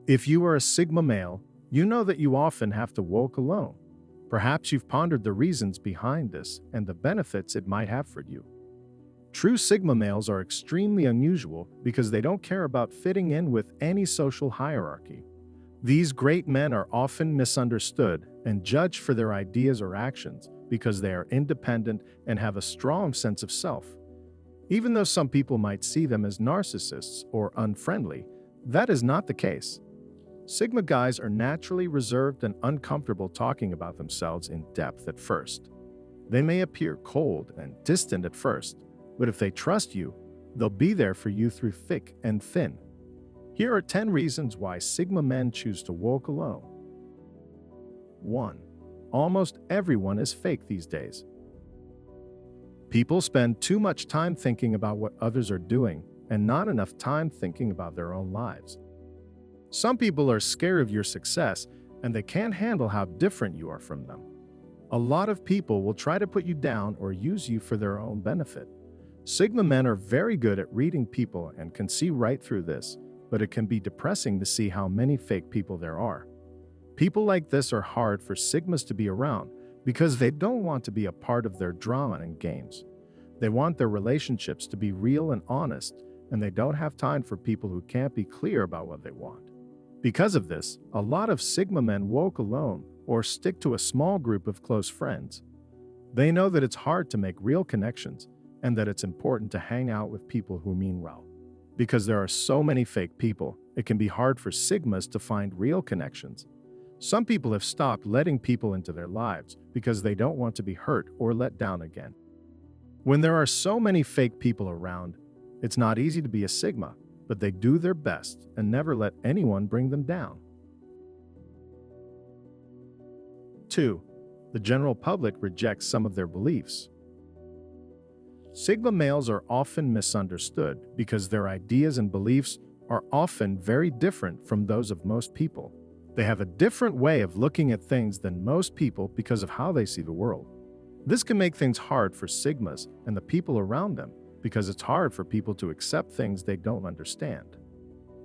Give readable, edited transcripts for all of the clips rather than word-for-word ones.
If you are a Sigma male, you know that you often have to walk alone. Perhaps you've pondered the reasons behind this and the benefits it might have for you. True Sigma males are extremely unusual because they don't care about fitting in with any social hierarchy. These great men are often misunderstood and judged for their ideas or actions because they are independent and have a strong sense of self. Even though some people might see them as narcissists or unfriendly, that is not the case. Sigma guys are naturally reserved and uncomfortable talking about themselves in depth at first. They may appear cold and distant at first, but if they trust you, they'll be there for you through thick and thin. Here are 10 reasons why Sigma men choose to walk alone. 1. Almost everyone is fake these days. People spend too much time thinking about what others are doing and not enough time thinking about their own lives. Some people are scared of your success and they can't handle how different you are from them. A lot of people will try to put you down or use you for their own benefit. Sigma men are very good at reading people and can see right through this, but it can be depressing to see how many fake people there are. People like this are hard for Sigmas to be around because they don't want to be a part of their drama and games. They want their relationships to be real and honest, and they don't have time for people who can't be clear about what they want. Because of this, a lot of Sigma men walk alone or stick to a small group of close friends. They know that it's hard to make real connections and that it's important to hang out with people who mean well. Because there are so many fake people, it can be hard for Sigmas to find real connections. Some people have stopped letting people into their lives because they don't want to be hurt or let down again. When there are so many fake people around, it's not easy to be a Sigma, but they do their best and never let anyone bring them down. 2. The general public rejects some of their beliefs. Sigma males are often misunderstood because their ideas and beliefs are often very different from those of most people. They have a different way of looking at things than most people because of how they see the world. This can make things hard for Sigmas and the people around them because it's hard for people to accept things they don't understand.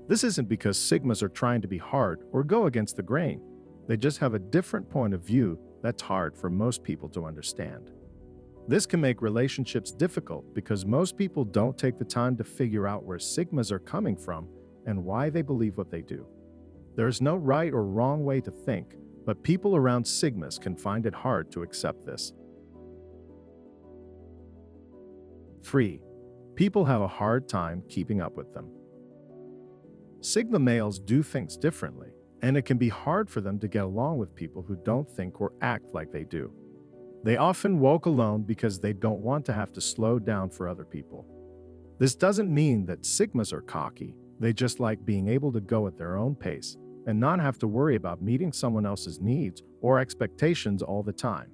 This isn't because Sigmas are trying to be hard or go against the grain. They just have a different point of view that's hard for most people to understand. This can make relationships difficult because most people don't take the time to figure out where Sigmas are coming from and why they believe what they do. There is no right or wrong way to think, but people around Sigmas can find it hard to accept this. 3. People have a hard time keeping up with them. Sigma males do things differently, and it can be hard for them to get along with people who don't think or act like they do. They often walk alone because they don't want to have to slow down for other people. This doesn't mean that Sigmas are cocky. They just like being able to go at their own pace and not have to worry about meeting someone else's needs or expectations all the time.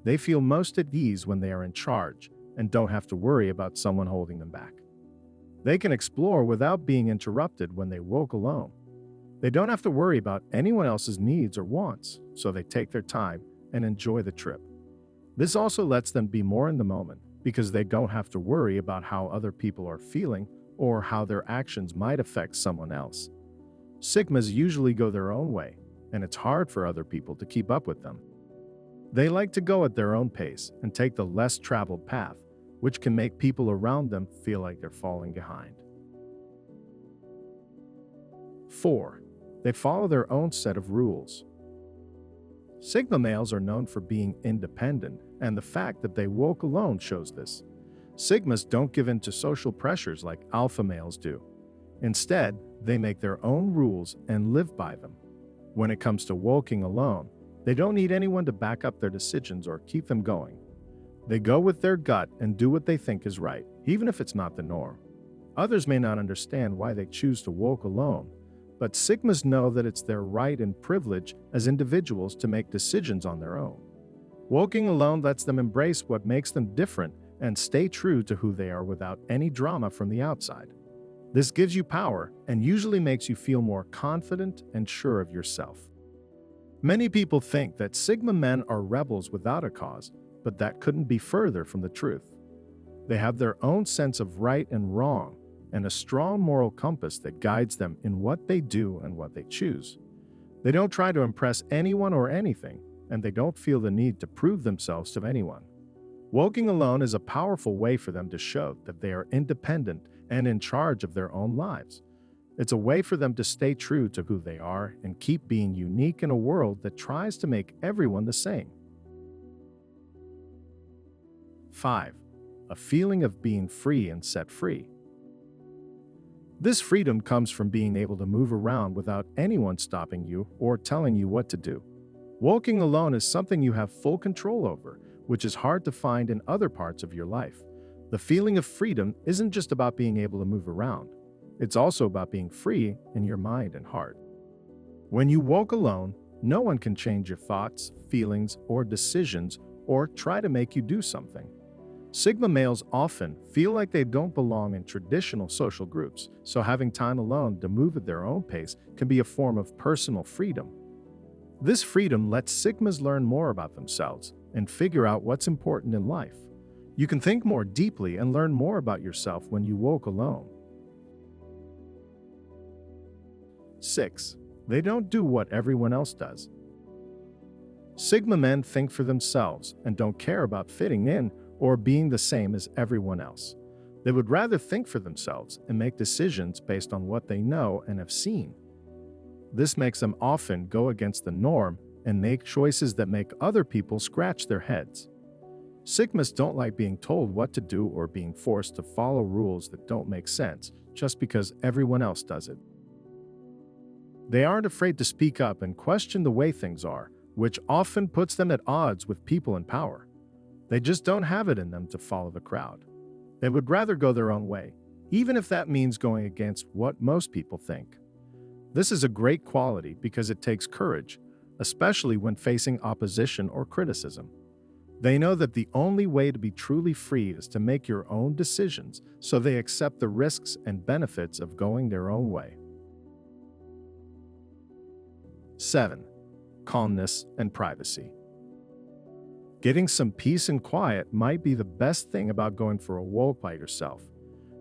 They feel most at ease when they are in charge and don't have to worry about someone holding them back. They can explore without being interrupted when they walk alone. They don't have to worry about anyone else's needs or wants, so they take their time and enjoy the trip. This also lets them be more in the moment because they don't have to worry about how other people are feeling or how their actions might affect someone else. Sigmas usually go their own way, and it's hard for other people to keep up with them. They like to go at their own pace and take the less traveled path, which can make people around them feel like they're falling behind. 4. They follow their own set of rules. Sigma males are known for being independent, and the fact that they walk alone shows this. Sigmas don't give in to social pressures like alpha males do. Instead, they make their own rules and live by them. When it comes to walking alone, they don't need anyone to back up their decisions or keep them going. They go with their gut and do what they think is right, even if it's not the norm. Others may not understand why they choose to walk alone, but Sigmas know that it's their right and privilege as individuals to make decisions on their own. Walking alone lets them embrace what makes them different and stay true to who they are without any drama from the outside. This gives you power and usually makes you feel more confident and sure of yourself. Many people think that Sigma men are rebels without a cause, but that couldn't be further from the truth. They have their own sense of right and wrong, and a strong moral compass that guides them in what they do and what they choose. They don't try to impress anyone or anything, and they don't feel the need to prove themselves to anyone. Walking alone is a powerful way for them to show that they are independent and in charge of their own lives. It's a way for them to stay true to who they are and keep being unique in a world that tries to make everyone the same. 5. A feeling of being free and set free. This freedom comes from being able to move around without anyone stopping you or telling you what to do. Walking alone is something you have full control over, which is hard to find in other parts of your life. The feeling of freedom isn't just about being able to move around. It's also about being free in your mind and heart. When you walk alone, no one can change your thoughts, feelings, or decisions or try to make you do something. Sigma males often feel like they don't belong in traditional social groups, so having time alone to move at their own pace can be a form of personal freedom. This freedom lets Sigmas learn more about themselves and figure out what's important in life. You can think more deeply and learn more about yourself when you walk alone. 6. They don't do what everyone else does. Sigma men think for themselves and don't care about fitting in or being the same as everyone else. They would rather think for themselves and make decisions based on what they know and have seen. This makes them often go against the norm and make choices that make other people scratch their heads. Sigmas don't like being told what to do or being forced to follow rules that don't make sense just because everyone else does it. They aren't afraid to speak up and question the way things are, which often puts them at odds with people in power. They just don't have it in them to follow the crowd. They would rather go their own way, even if that means going against what most people think. This is a great quality because it takes courage, especially when facing opposition or criticism. They know that the only way to be truly free is to make your own decisions, so they accept the risks and benefits of going their own way. 7. Calmness and privacy. Getting some peace and quiet might be the best thing about going for a walk by yourself.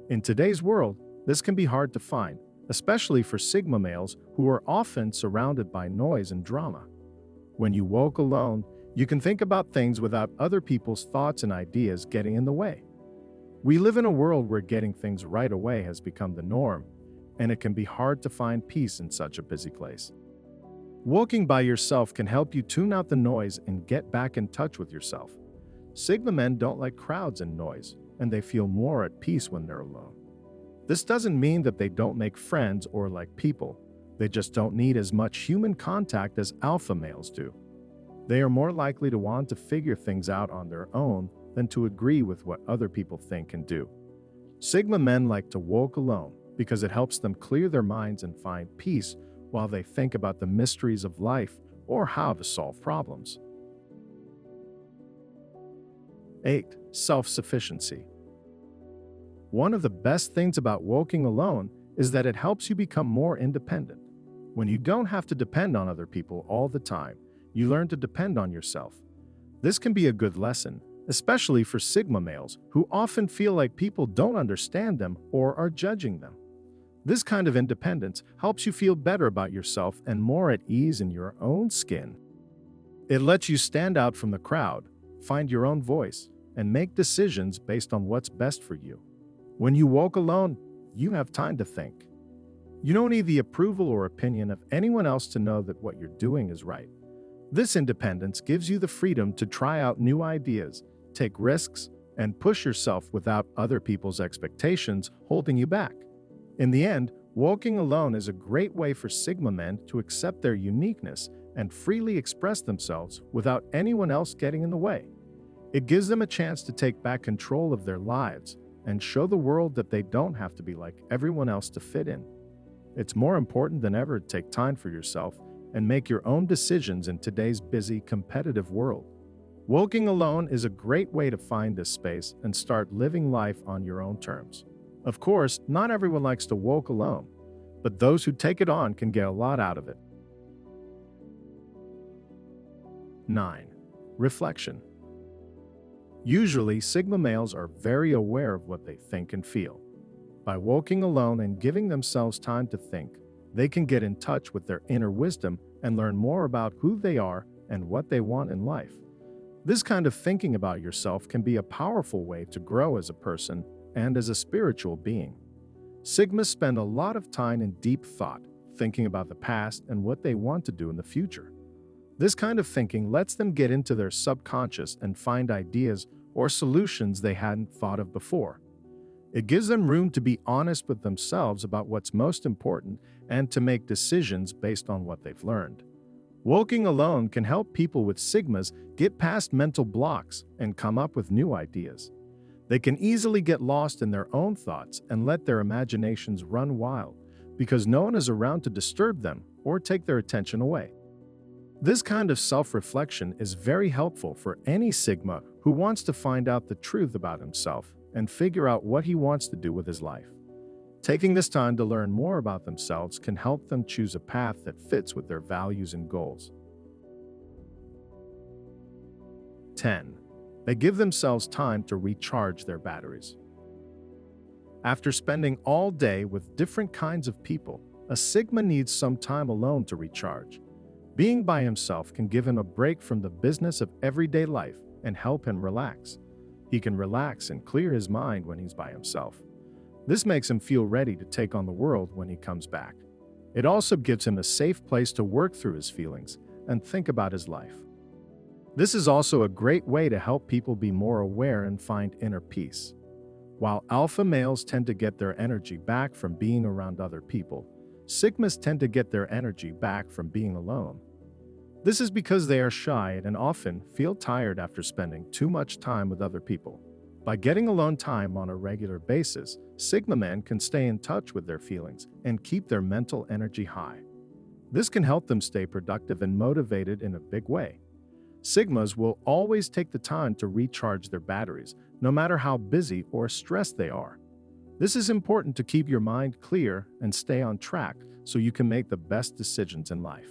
In today's world, this can be hard to find, especially for Sigma males who are often surrounded by noise and drama. When you walk alone, you can think about things without other people's thoughts and ideas getting in the way. We live in a world where getting things right away has become the norm, and it can be hard to find peace in such a busy place. Walking by yourself can help you tune out the noise and get back in touch with yourself. Sigma men don't like crowds and noise, and they feel more at peace when they're alone. This doesn't mean that they don't make friends or like people. They just don't need as much human contact as alpha males do. They are more likely to want to figure things out on their own than to agree with what other people think and do. Sigma men like to walk alone because it helps them clear their minds and find peace while they think about the mysteries of life or how to solve problems. 8. Self-sufficiency. One of the best things about walking alone is that it helps you become more independent. When you don't have to depend on other people all the time, you learn to depend on yourself. This can be a good lesson, especially for Sigma males who often feel like people don't understand them or are judging them. This kind of independence helps you feel better about yourself and more at ease in your own skin. It lets you stand out from the crowd, find your own voice, and make decisions based on what's best for you. When you walk alone, you have time to think. You don't need the approval or opinion of anyone else to know that what you're doing is right. This independence gives you the freedom to try out new ideas, take risks, and push yourself without other people's expectations holding you back. In the end, walking alone is a great way for Sigma men to accept their uniqueness and freely express themselves without anyone else getting in the way. It gives them a chance to take back control of their lives and show the world that they don't have to be like everyone else to fit in. It's more important than ever to take time for yourself and make your own decisions in today's busy, competitive world. Walking alone is a great way to find this space and start living life on your own terms. Of course, not everyone likes to walk alone, but those who take it on can get a lot out of it. 9. Reflection. Usually, Sigma males are very aware of what they think and feel. By walking alone and giving themselves time to think, they can get in touch with their inner wisdom and learn more about who they are and what they want in life. This kind of thinking about yourself can be a powerful way to grow as a person and as a spiritual being. Sigmas spend a lot of time in deep thought, thinking about the past and what they want to do in the future. This kind of thinking lets them get into their subconscious and find ideas or solutions they hadn't thought of before. It gives them room to be honest with themselves about what's most important and to make decisions based on what they've learned. Walking alone can help people with Sigmas get past mental blocks and come up with new ideas. They can easily get lost in their own thoughts and let their imaginations run wild because no one is around to disturb them or take their attention away. This kind of self-reflection is very helpful for any Sigma who wants to find out the truth about himself and figure out what he wants to do with his life. Taking this time to learn more about themselves can help them choose a path that fits with their values and goals. 10. They give themselves time to recharge their batteries. After spending all day with different kinds of people, a Sigma needs some time alone to recharge. Being by himself can give him a break from the business of everyday life and help him relax. He can relax and clear his mind when he's by himself. This makes him feel ready to take on the world when he comes back. It also gives him a safe place to work through his feelings and think about his life. This is also a great way to help people be more aware and find inner peace. While alpha males tend to get their energy back from being around other people, Sigmas tend to get their energy back from being alone. This is because they are shy and often feel tired after spending too much time with other people. By getting alone time on a regular basis, Sigma men can stay in touch with their feelings and keep their mental energy high. This can help them stay productive and motivated in a big way. Sigmas will always take the time to recharge their batteries, no matter how busy or stressed they are. This is important to keep your mind clear and stay on track so you can make the best decisions in life.